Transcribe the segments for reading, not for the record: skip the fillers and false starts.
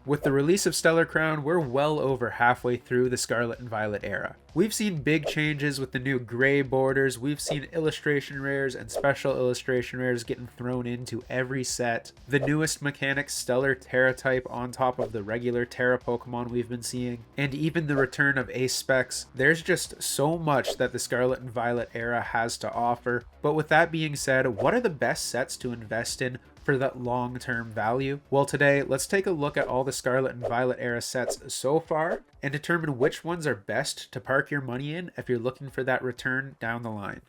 With the release of Stellar Crown, we're well over halfway through the Scarlet and Violet era. We've seen big changes with the new gray borders, we've seen illustration rares and special illustration rares getting thrown into every set. The newest mechanic, Stellar Terra type, on top of the regular Terra Pokemon we've been seeing, and even the return of Ace Specs. There's just so much that the Scarlet and Violet era has to offer. But with that being said, what are the best sets to invest in for that long-term value? Well, today let's take a look at all the Scarlet and Violet era sets so far and determine which ones are best to park your money in if you're looking for that return down the line.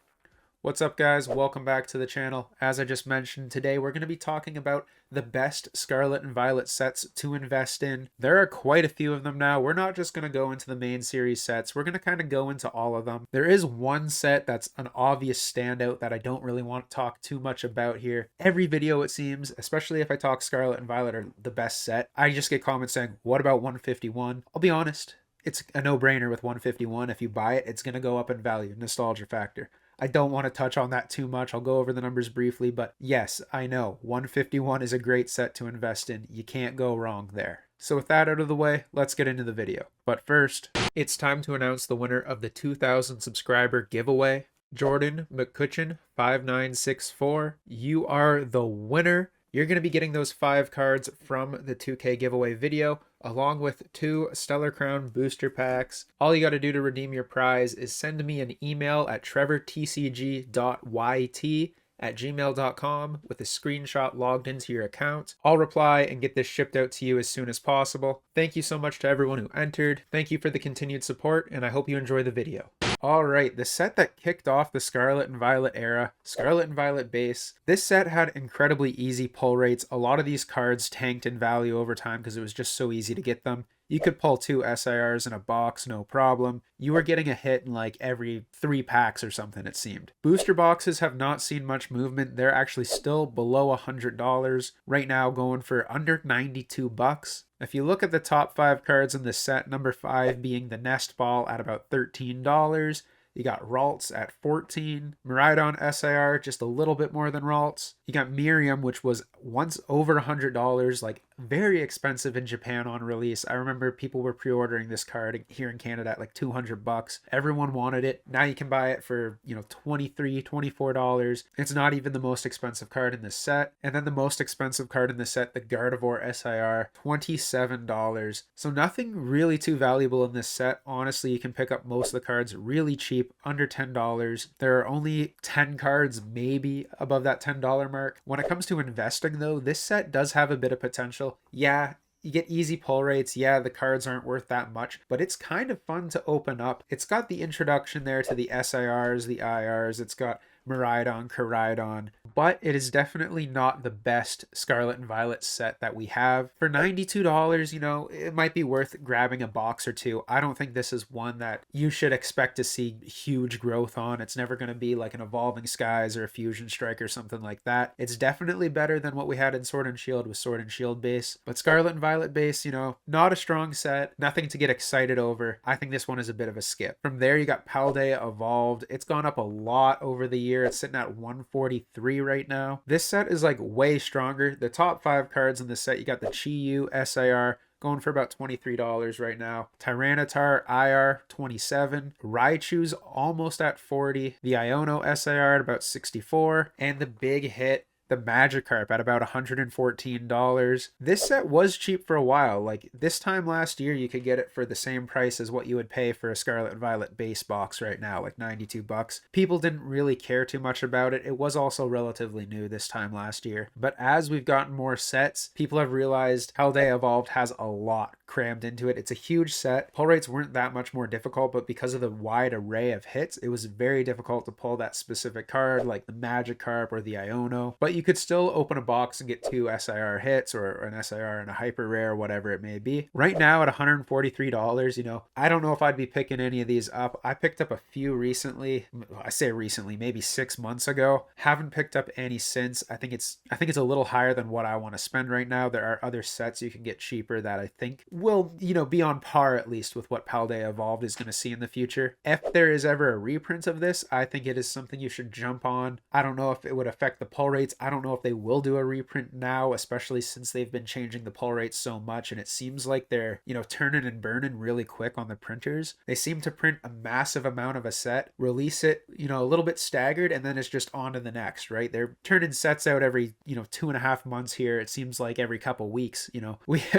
What's up, guys? Welcome back to the channel. As I just mentioned, today we're going to be talking about the best Scarlet and Violet sets to invest in. There are quite a few of them now. We're not just going to go into the main series sets. We're going to kind of go into all of them. There is one set that's an obvious standout that I don't really want to talk too much about here. Every video, it seems, especially if I talk Scarlet and Violet are the best set, I just get comments saying, what about 151? I'll be honest, it's a no-brainer with 151. If you buy it, it's going to go up in value, nostalgia factor. I don't want to touch on that too much. I'll go over the numbers briefly, but yes, I know 151 is a great set to invest in. You can't go wrong there. So with that out of the way, let's get into the video. But first, it's time to announce the winner of the 2,000 subscriber giveaway. Jordan McCutcheon 5964, you are the winner. You're going to be getting those 5 cards from the 2K giveaway video, along with 2 Stellar Crown booster packs. All you got to do to redeem your prize is send me an email at trevortcg.yt@gmail.com with a screenshot logged into your account. I'll reply and get this shipped out to you as soon as possible. Thank you so much to everyone who entered. Thank you for the continued support, and I hope you enjoy the video. Alright, the set that kicked off the Scarlet and Violet era, Scarlet and Violet base. This set had incredibly easy pull rates. A lot of these cards tanked in value over time because it was just so easy to get them. You could pull 2 SIRs in a box, no problem. You were getting a hit in like every 3 packs or something, it seemed. Booster boxes have not seen much movement. They're actually still below $100. Right now going for under 92 bucks. If you look at the top 5 cards in the set, number 5 being the Nest Ball at about $13. You got Ralts at $14. Miraidon SIR, just a little bit more than Ralts. You got Miriam, which was once over $100, like very expensive in Japan on release. I remember people were pre-ordering this card here in Canada at like 200 bucks. Everyone wanted it. Now you can buy it for, $23, $24. It's not even the most expensive card in this set. And then the most expensive card in the set, the Gardevoir SIR, $27. So nothing really too valuable in this set. Honestly, you can pick up most of the cards really cheap, under $10. There are only 10 cards maybe above that $10 mark. When it comes to investing though, this set does have a bit of potential. Yeah, you get easy pull rates. Yeah, the cards aren't worth that much, but it's kind of fun to open up. It's got the introduction there to the SIRs, the IRs. It's got Miraidon, Koraidon, but it is definitely not the best Scarlet and Violet set that we have. For $92, it might be worth grabbing a box or 2. I don't think this is one that you should expect to see huge growth on. It's never going to be like an Evolving Skies or a Fusion Strike or something like that. It's definitely better than what we had in Sword and Shield with Sword and Shield base, but Scarlet and Violet base, not a strong set, nothing to get excited over. I think this one is a bit of a skip. From there, you got Paldea Evolved. It's gone up a lot over the year. It's sitting at 143 right now. This set is like way stronger. The top 5 cards in the set, you got the Chi-Yu SIR going for about $23 right now. Tyranitar IR 27. Raichu's almost at 40. The Iono SIR at about 64. And the big hit, the Magikarp at about $114. This set was cheap for a while. Like this time last year, you could get it for the same price as what you would pay for a Scarlet and Violet base box right now, like 92 bucks. People didn't really care too much about it. It was also relatively new this time last year. But as we've gotten more sets, people have realized Paldea Evolved has a lot crammed into it. It's a huge set. Pull rates weren't that much more difficult, but because of the wide array of hits, it was very difficult to pull that specific card like the Magikarp or the Iono. But you could still open a box and get 2 SIR hits or an SIR and a hyper rare, whatever it may be. Right now at $143, I don't know if I'd be picking any of these up. I picked up a few recently. I say recently, maybe 6 months ago. Haven't picked up any since. I think it's a little higher than what I want to spend right now. There are other sets you can get cheaper that I think will, be on par at least with what Paldea Evolved is going to see in the future. If there is ever a reprint of this, I think it is something you should jump on. I don't know if it would affect the pull rates. I don't know if they will do a reprint now, especially since they've been changing the pull rates so much, and it seems like they're, turning and burning really quick on the printers. They seem to print a massive amount of a set, release it, a little bit staggered, and then it's just on to the next, right? They're turning sets out every, 2.5 months here. It seems like every couple weeks,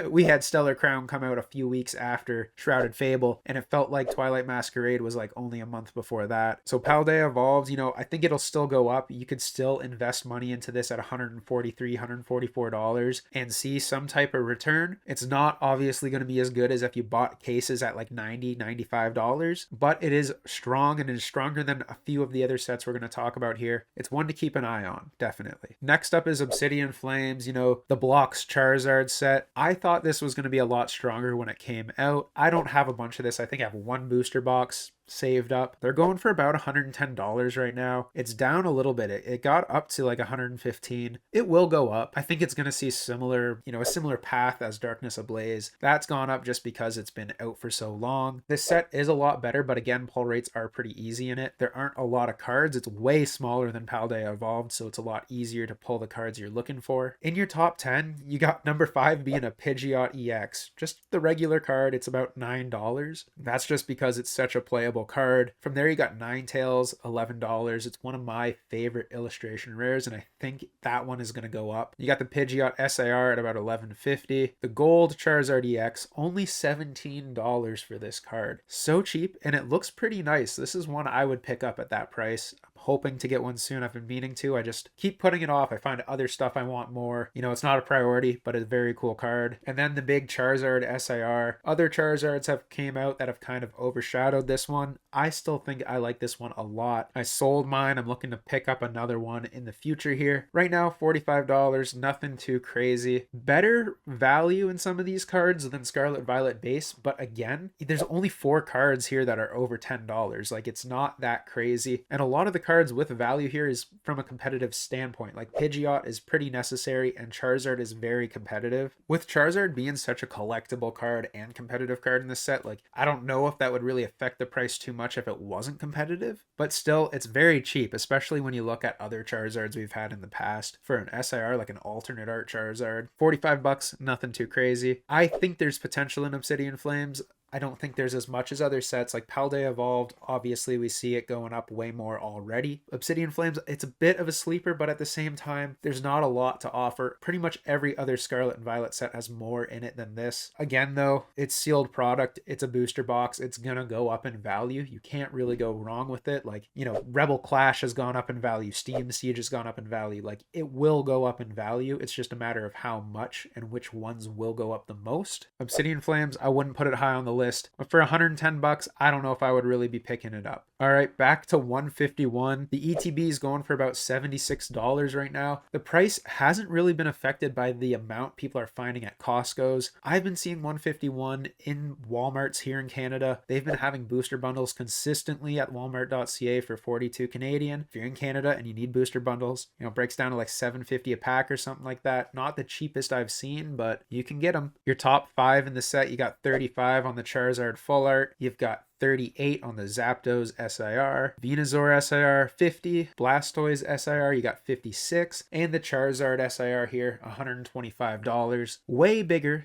we had Stellar Crown come out a few weeks after Shrouded Fable, and it felt like Twilight Masquerade was like only a month before that. So Paldea Evolved, I think it'll still go up. You could still invest money into this at $143, $144 and see some type of return. It's not obviously going to be as good as if you bought cases at like $90, $95, but it is strong, and it is stronger than a few of the other sets we're going to talk about here. It's one to keep an eye on, definitely. Next up is Obsidian Flames, the Blocks Charizard set. I thought this was going to be a lot stronger when it came out. I don't have a bunch of this. I think I have one booster box saved up. They're going for about $110 right now. It's down a little bit. It got up to like $115. It will go up. I think it's going to see similar, a similar path as Darkness Ablaze. That's gone up just because it's been out for so long. This set is a lot better, but again, pull rates are pretty easy in it. There aren't a lot of cards. It's way smaller than Paldea Evolved, so it's a lot easier to pull the cards you're looking for. In your top 10, you got number 5 being a Pidgeot EX. Just the regular card, it's about $9. That's just because it's such a playable card. From there, you got Ninetales, $11. It's one of my favorite illustration rares, and I think that one is going to go up. You got the Pidgeot SAR at about $11.50. The Gold Charizard EX, only $17 for this card. So cheap, and it looks pretty nice. This is one I would pick up at that price. I'm hoping to get one soon. I've been meaning to. I just keep putting it off. I find other stuff I want more. It's not a priority, but it's a very cool card. And then the big Charizard SIR. Other Charizards have came out that have kind of overshadowed this one. I still think I like this one a lot. I sold mine. I'm looking to pick up another one in the future here. Right now, $45, nothing too crazy. Better value in some of these cards than Scarlet Violet base, but again, there's only 4 cards here that are over $10. Like, it's not that crazy. And a lot of the cards with value here is from a competitive standpoint. Like, Pidgeot is pretty necessary, and Charizard is very competitive. With Charizard being such a collectible card and competitive card in this set, like, I don't know if that would really affect the price too much if it wasn't competitive, but still, it's very cheap, especially when you look at other Charizards we've had in the past. For an SIR, like an alternate art Charizard, $45, nothing too crazy. I think there's potential in Obsidian Flames. I don't think there's as much as other sets like Paldea Evolved. Obviously, we see it going up way more already. Obsidian Flames, it's a bit of a sleeper, but at the same time, there's not a lot to offer. Pretty much every other Scarlet and Violet set has more in it than this. Again, though, it's sealed product. It's a booster box. It's gonna go up in value. You can't really go wrong with it. Like, Rebel Clash has gone up in value. Steam Siege has gone up in value. Like, it will go up in value. It's just a matter of how much and which ones will go up the most. Obsidian Flames, I wouldn't put it high on the list, but for $110, I don't know if I would really be picking it up. All right, back to 151. The ETB is going for about $76 right now. The price hasn't really been affected by the amount people are finding at Costco's. I've been seeing 151 in Walmarts here in Canada. They've been having booster bundles consistently at walmart.ca for $42 Canadian. If you're in Canada and you need booster bundles, it breaks down to like $7.50 a pack or something like that. Not the cheapest I've seen, but you can get them. Your top 5 in the set, you got 35 on the Charizard Full Art. You've got 38 on the Zapdos SIR, Venusaur SIR 50, Blastoise SIR, you got 56, and the Charizard SIR here, $125. Way bigger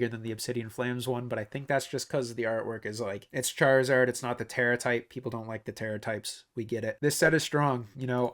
than the Obsidian Flames one, but I think that's just because the artwork is like, it's Charizard, it's not the Terra type. People don't like the Terra types. We get it. This set is strong.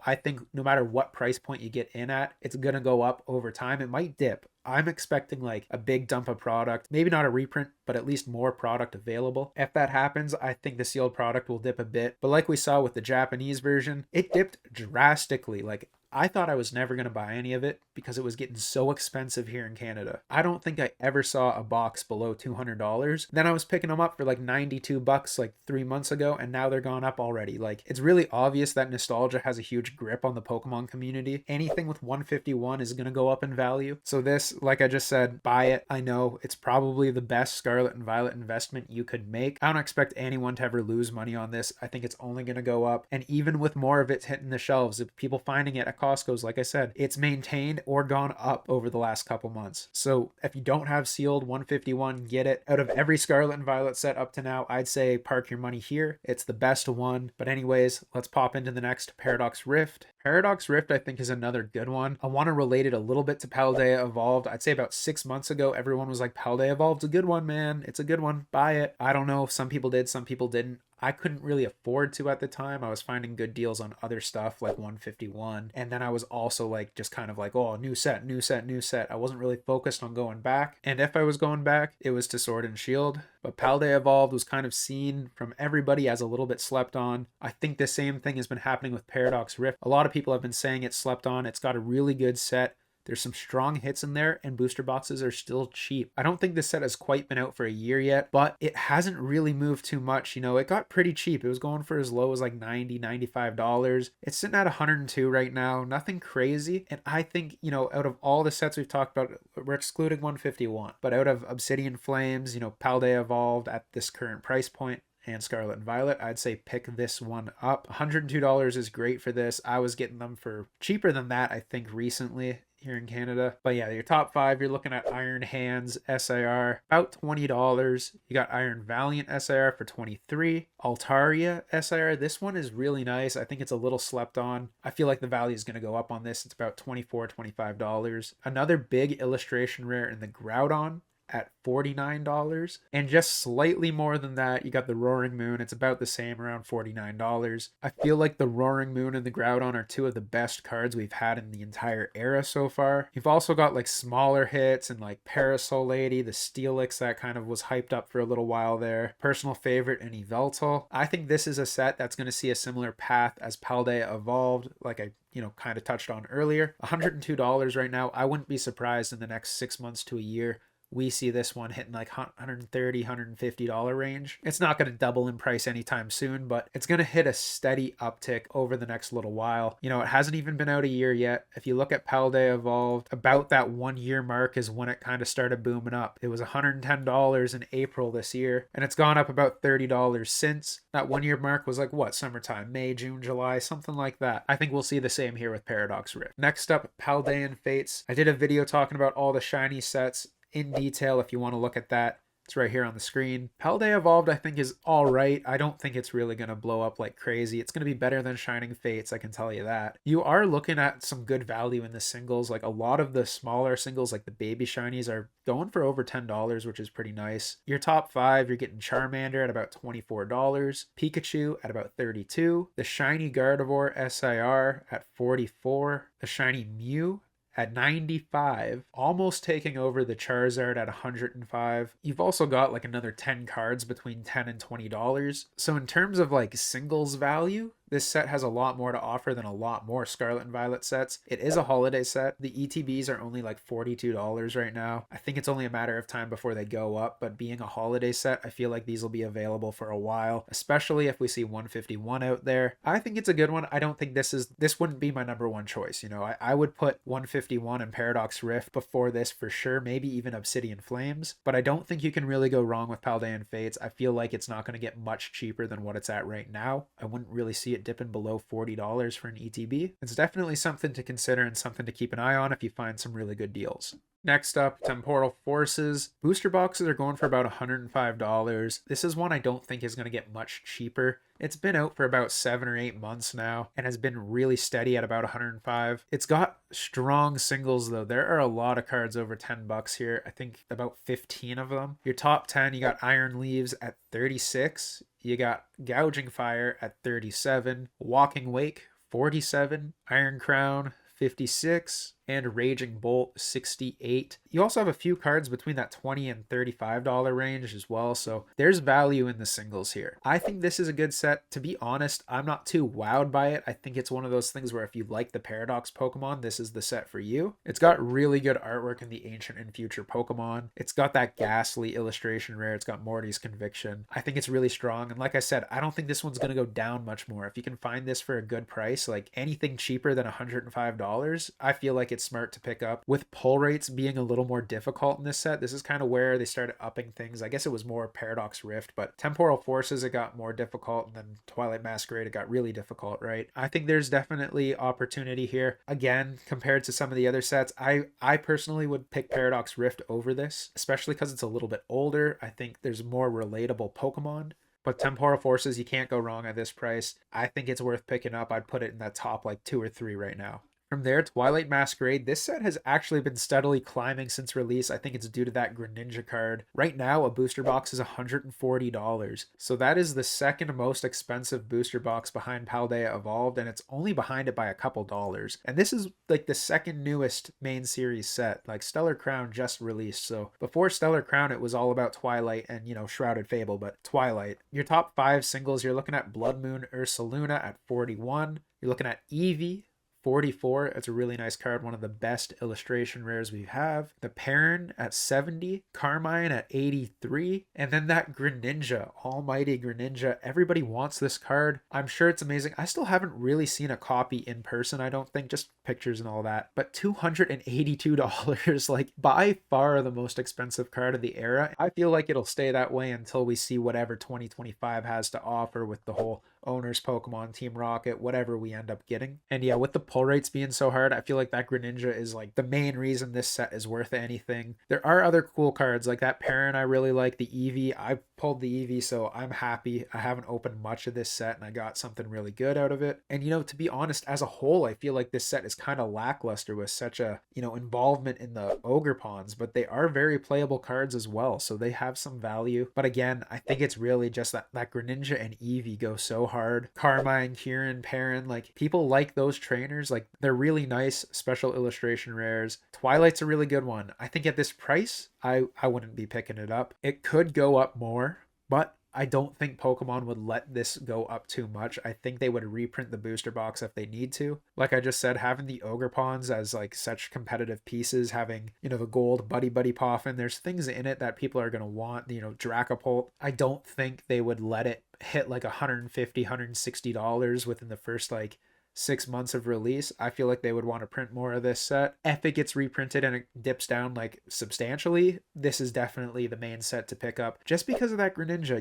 I think no matter what price point you get in at, it's gonna go up over time. It might dip. I'm expecting like a big dump of product, maybe not a reprint, but at least more product available. If that happens, I think the sealed product will dip a bit. But like we saw with the Japanese version, it dipped drastically. Like, I thought I was never going to buy any of it because it was getting so expensive here in Canada. I don't think I ever saw a box below $200. Then I was picking them up for like $92 like 3 months ago, and now they're gone up already. Like, it's really obvious that nostalgia has a huge grip on the Pokemon community. Anything with 151 is going to go up in value. So this, like I just said, buy it. I know it's probably the best Scarlet and Violet investment you could make. I don't expect anyone to ever lose money on this. I think it's only going to go up. And even with more of it hitting the shelves, if people finding it at Costco's, like I said, it's maintained or gone up over the last couple months. So if you don't have sealed 151, get it. Out of every Scarlet and Violet set up to now, I'd say park your money here. It's the best one. But anyways, let's pop into the next Paradox Rift. Paradox Rift, I think, is another good one. I want to relate it a little bit to Paldea Evolved. I'd say about 6 months ago, everyone was like, Paldea Evolved's a good one, man. It's a good one. Buy it. I don't know. Some people did, some people didn't. I couldn't really afford to at the time. I was finding good deals on other stuff like 151. And then I was also like, just kind of like, oh, new set, new set, new set. I wasn't really focused on going back. And if I was going back, it was to Sword and Shield. But Paldea Evolved was kind of seen from everybody as a little bit slept on. I think the same thing has been happening with Paradox Rift. A lot of people have been saying it's slept on. It's got a really good set. There's some strong hits in there, and booster boxes are still cheap. I don't think this set has quite been out for a year yet, but it hasn't really moved too much. You know, it got pretty cheap. It was going for as low as like $90, $95. It's sitting at 102 right now. Nothing crazy. And I think, you know, out of all the sets we've talked about, we're excluding 151. But out of Obsidian Flames, you know, Paldea Evolved at this current price point, and Scarlet and Violet, I'd say pick this one up. $102 is great for this. I was getting them for cheaper than that, I think, recently here in Canada. But yeah, your top 5, you're looking at Iron Hands SIR, about $20. You got Iron Valiant SIR for $23. Altaria SIR, this one is really nice. I think it's a little slept on. I feel like the value is going to go up on this. It's about $24, $25. Another big illustration rare in the Groudon at $49, and just slightly more than that, you got the Roaring Moon. It's about the same, around $49. I feel like the Roaring Moon and the Groudon are two of the best cards we've had in the entire era so far. You've also got like smaller hits and like Parasol Lady, the Steelix that kind of was hyped up for a little while there. Personal favorite in Yveltal. I think this is a set that's going to see a similar path as Paldea Evolved, like I kind of touched on earlier. $102 right now. I wouldn't be surprised in the next 6 months to a year we see this one hitting like $130, $150 range. It's not going to double in price anytime soon, but it's going to hit a steady uptick over the next little while. You know, it hasn't even been out a year yet. If you look at Paldea Evolved, about that 1 year mark is when it kind of started booming up. It was $110 in April this year, and it's gone up about $30 since. That 1 year mark was like what, summertime, May, June, July, something like that. I think we'll see the same here with Paradox Rift. Next up, Paldean Fates. I did a video talking about all the shiny sets in detail if you want to look at that. It's right here on the screen. Paldea Evolved, I think, is all right. I don't think it's really going to blow up like crazy. It's going to be better than Shining Fates, I can tell you that. You are looking at some good value in the singles. Like a lot of the smaller singles, like the baby shinies, are going for over $10, which is pretty nice. Your top 5, you're getting Charmander at about $24, Pikachu at about $32, the shiny Gardevoir SIR at $44, the shiny Mew at $95, almost taking over the Charizard at $105. You've also got like another 10 cards between $10 and $20. So in terms of like singles value, this set has a lot more to offer than a lot more Scarlet and Violet sets. It is a holiday set. The ETBs are only like $42 right now. I think it's only a matter of time before they go up, but being a holiday set, I feel like these will be available for a while, especially if we see 151 out there. I think it's a good one. I don't think this wouldn't be my number one choice. You know, I would put 151 and Paradox Rift before this for sure, maybe even Obsidian Flames, but I don't think you can really go wrong with Paldean Fates. I feel like it's not going to get much cheaper than what it's at right now. I wouldn't really see it dipping below $40 for an ETB. It's definitely something to consider and something to keep an eye on if you find some really good deals. Next up, Temporal Forces. Booster boxes are going for about $105. This is one I don't think is going to get much cheaper. It's been out for about 7 or 8 months now and has been really steady at about $105. It's got strong singles though. There are a lot of cards over $10 here. I think about 15 of them. Your top 10, you got Iron Leaves at $36. You got Gouging Fire at $37. Walking Wake, $47. Iron Crown, $56. And Raging Bolt, $68. You also have a few cards between that $20 and $35 range as well, so there's value in the singles here. I think this is a good set. To be honest, I'm not too wowed by it. I think it's one of those things where if you like the Paradox Pokemon, this is the set for you. It's got really good artwork in the Ancient and Future Pokemon. It's got that ghastly illustration rare. It's got Morty's Conviction. I think it's really strong, and like I said, I don't think this one's going to go down much more. If you can find this for a good price, like anything cheaper than $105, I feel like it's smart to pick up. With pull rates being a little little more difficult in this set. This is kind of where they started upping things. I guess it was more Paradox Rift, but Temporal Forces, it got more difficult, and then Twilight Masquerade, it got really difficult, right? I think there's definitely opportunity here. Again, compared to some of the other sets, I personally would pick Paradox Rift over this, especially because it's a little bit older. I think there's more relatable Pokemon. But Temporal Forces, you can't go wrong at this price. I think it's worth picking up. I'd put it in that top like 2 or 3 right now. From there, Twilight Masquerade. This set has actually been steadily climbing since release. I think it's due to that Greninja card. Right now, a booster box is $140. So that is the second most expensive booster box behind Paldea Evolved, and it's only behind it by a couple dollars. And this is like the second newest main series set. Like Stellar Crown just released. So before Stellar Crown, it was all about Twilight and, Shrouded Fable, but Twilight. Your top 5 singles, you're looking at Blood Moon Ursaluna at 41. You're looking at Eevee, 44. It's a really nice card, one of the best illustration rares we have. The Perrin at 70, Carmine at 83, and then that Greninja, Almighty Greninja. Everybody wants this card. I'm sure it's amazing. I still haven't really seen a copy in person, I don't think, just pictures and all that, but $282, like by far the most expensive card of the era. I feel like it'll stay that way until we see whatever 2025 has to offer with the whole owners Pokemon, Team Rocket, whatever we end up getting. And yeah, with the pull rates being so hard, I feel like that Greninja is like the main reason this set is worth anything. There are other cool cards like that Perrin I really like, the Eevee. I pulled the Eevee, so I'm happy. I haven't opened much of this set and I got something really good out of it. And to be honest, as a whole, I feel like this set is kind of lackluster with such a, involvement in the Ogre Pawns, but they are very playable cards as well, so they have some value. But again, I think it's really just that Greninja and Eevee go so hard. Carmine, Kieran, Perrin, like people like those trainers. Like they're really nice special illustration rares. Twilight's a really good one. I think at this price, I wouldn't be picking it up. It could go up more, but I don't think Pokemon would let this go up too much. I think they would reprint the booster box if they need to. Like I just said, having the Ogre Pawns as like such competitive pieces, having, the gold Buddy Poffin, there's things in it that people are going to want, Dracopult. I don't think they would let it hit like $150, $160 within the first like 6 months of release. I feel like they would want to print more of this set. If it gets reprinted and it dips down like substantially, this is definitely the main set to pick up just because of that Greninja.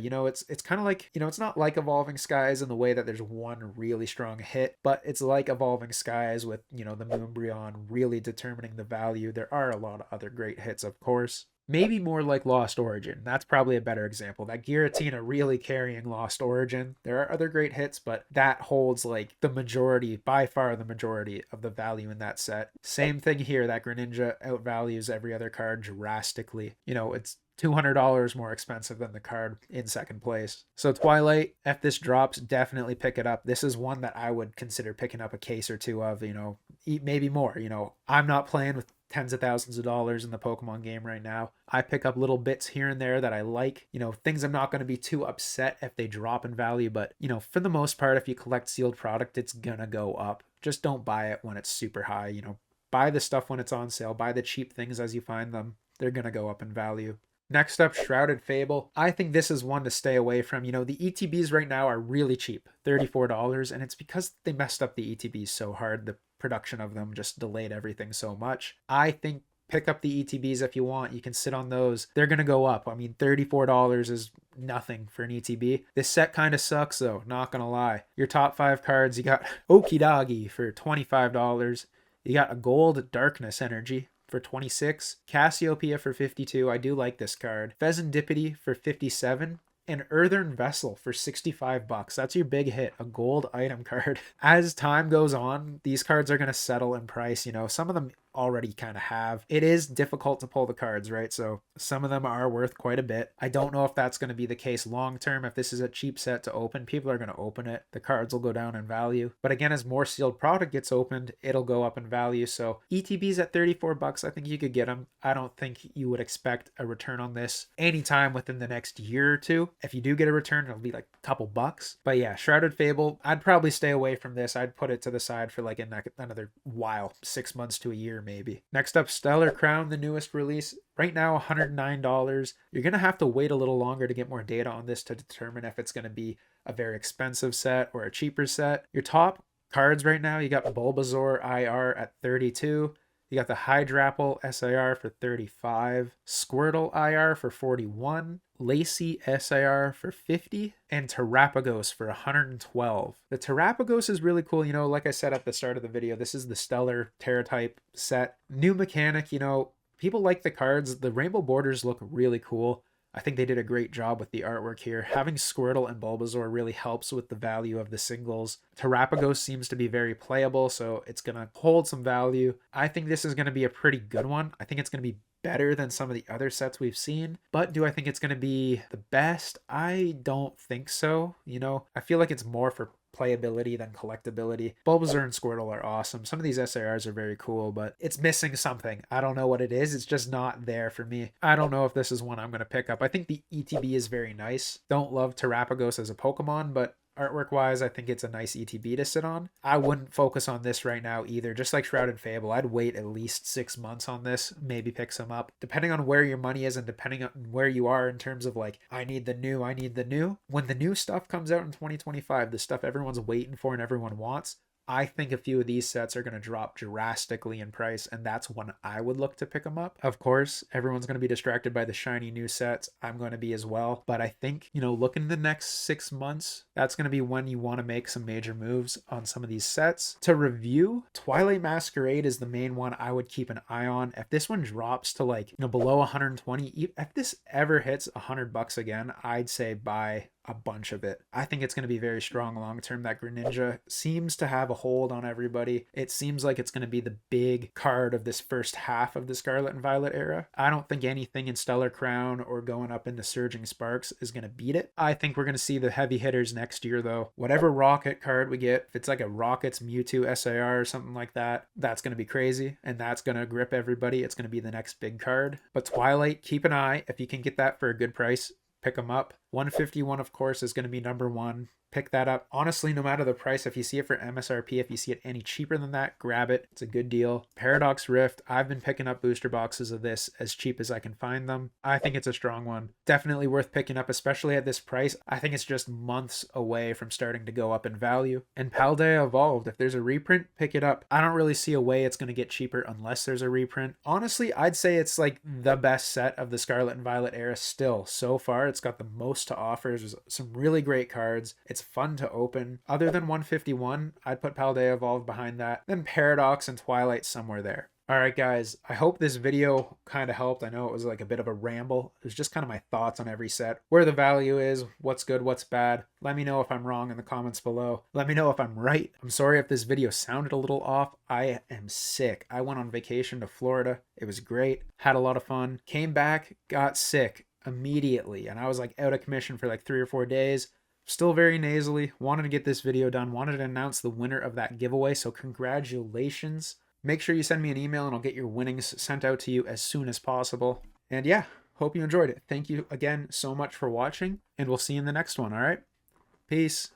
It's kind of like, it's not like Evolving Skies in the way that there's one really strong hit, but it's like Evolving Skies with, the Moonbryon really determining the value. There are a lot of other great hits, of course. Maybe more like Lost Origin. That's probably a better example. That Giratina really carrying Lost Origin. There are other great hits, but that holds like the majority, by far the majority of the value in that set. Same thing here. That Greninja outvalues every other card drastically. It's $200 more expensive than the card in second place. So Twilight, if this drops, definitely pick it up. This is one that I would consider picking up a case or two of, maybe more. I'm not playing with tens of thousands of dollars in the Pokemon game right now. I pick up little bits here and there that I like, things I'm not going to be too upset if they drop in value, but for the most part, if you collect sealed product, it's gonna go up. Just don't buy it when it's super high. Buy the stuff when it's on sale, buy the cheap things as you find them. They're gonna go up in value. Next up, Shrouded Fable. I think this is one to stay away from. The ETBs right now are really cheap, $34, and it's because they messed up the ETBs so hard. The production of them just delayed everything so much. I think pick up the ETBs if you want. You can sit on those. They're going to go up. I mean, $34 is nothing for an ETB. This set kind of sucks though, not going to lie. Your top 5 cards, you got Okidagi for $25. You got a gold Darkness Energy for 26, Cassiopeia for 52. I do like this card. Pheasantipity for 57, and Earthen Vessel for $65. That's your big hit, a gold item card. As time goes on, these cards are going to settle in price. Some of them already kind of have. It is difficult to pull the cards, right? So some of them are worth quite a bit. I don't know if that's going to be the case long term. If this is a cheap set to open, people are going to open it. The cards will go down in value. But again, as more sealed product gets opened, it'll go up in value. So ETBs at $34, I think you could get them. I don't think you would expect a return on this anytime within the next year or two. If you do get a return, it'll be like a couple bucks. But yeah, Shrouded Fable, I'd probably stay away from this. I'd put it to the side for like another while, 6 months to a year maybe. Next up, Stellar Crown, the newest release. Right now, $109. You're going to have to wait a little longer to get more data on this to determine if it's going to be a very expensive set or a cheaper set. Your top cards right now, you got Bulbasaur IR at 32, You got the Hydrapple SIR for 35, Squirtle IR for 41, Lacy SIR for 50, and Terrapagos for 112. The Terrapagos is really cool. You know, like I said at the start of the video, this is the Stellar Terra type set. New mechanic, you know, people like the cards. The rainbow borders look really cool. I think they did a great job with the artwork here. Having Squirtle and Bulbasaur really helps with the value of the singles. Terrapagos seems to be very playable, so it's going to hold some value. I think this is going to be a pretty good one. I think it's going to be better than some of the other sets we've seen. But do I think it's going to be the best? I don't think so. You know, I feel like it's more for playability than collectability. Bulbasaur and Squirtle are awesome. Some of these SARs are very cool, but it's missing something. I don't know what it is. It's just not there for me. I don't know if this is one I'm going to pick up. I think the ETB is very nice. Don't love Terrapagos as a Pokemon, but artwork wise, I think it's a nice ETB to sit on. I wouldn't focus on this right now either. Just like Shrouded Fable, I'd wait at least 6 months on this, maybe pick some up. Depending on where your money is and depending on where you are in terms of like, I need the new. When the new stuff comes out in 2025, the stuff everyone's waiting for and everyone wants, I think a few of these sets are going to drop drastically in price, and that's when I would look to pick them up. Of course, everyone's going to be distracted by the shiny new sets. I'm going to be as well. But I think, you know, looking the next 6 months, that's going to be when you want to make some major moves on some of these sets. To review, Twilight Masquerade is the main one I would keep an eye on. If this one drops to like, you know, below 120, if this ever hits $100 again, I'd say buy a bunch of it. I think it's going to be very strong long term. That Greninja seems to have a hold on everybody. It seems like it's going to be the big card of this first half of the Scarlet and Violet era. I don't think anything in Stellar Crown or going up into Surging Sparks is going to beat it. I think we're going to see the heavy hitters next year though. Whatever Rocket card we get, if it's like a Rockets Mewtwo SAR or something like that, that's going to be crazy and that's going to grip everybody. It's going to be the next big card. But Twilight, keep an eye. If you can get that for a good price, pick them up. 151, of course, is going to be number one. Pick that up. Honestly, no matter the price, if you see it for MSRP, if you see it any cheaper than that, grab it. It's a good deal. Paradox Rift, I've been picking up booster boxes of this as cheap as I can find them. I think it's a strong one. Definitely worth picking up, especially at this price. I think it's just months away from starting to go up in value. And Paldea Evolved, if there's a reprint, pick it up. I don't really see a way it's going to get cheaper unless there's a reprint. Honestly, I'd say it's like the best set of the Scarlet and Violet era still. So far, it's got the most to offer. There's some really great cards. It's fun to open. Other than 151, I'd put Paldea Evolved behind that. Then Paradox and Twilight somewhere there. Alright guys, I hope this video kind of helped. I know it was like a bit of a ramble. It was just kind of my thoughts on every set. Where the value is, what's good, what's bad. Let me know if I'm wrong in the comments below. Let me know if I'm right. I'm sorry if this video sounded a little off. I am sick. I went on vacation to Florida. It was great. Had a lot of fun. Came back, got sick immediately. And I was like out of commission for like 3 or 4 days. Still very nasally. Wanted to get this video done. Wanted to announce the winner of that giveaway. So congratulations. Make sure you send me an email and I'll get your winnings sent out to you as soon as possible. And yeah, hope you enjoyed it. Thank you again so much for watching and we'll see you in the next one. All right. Peace.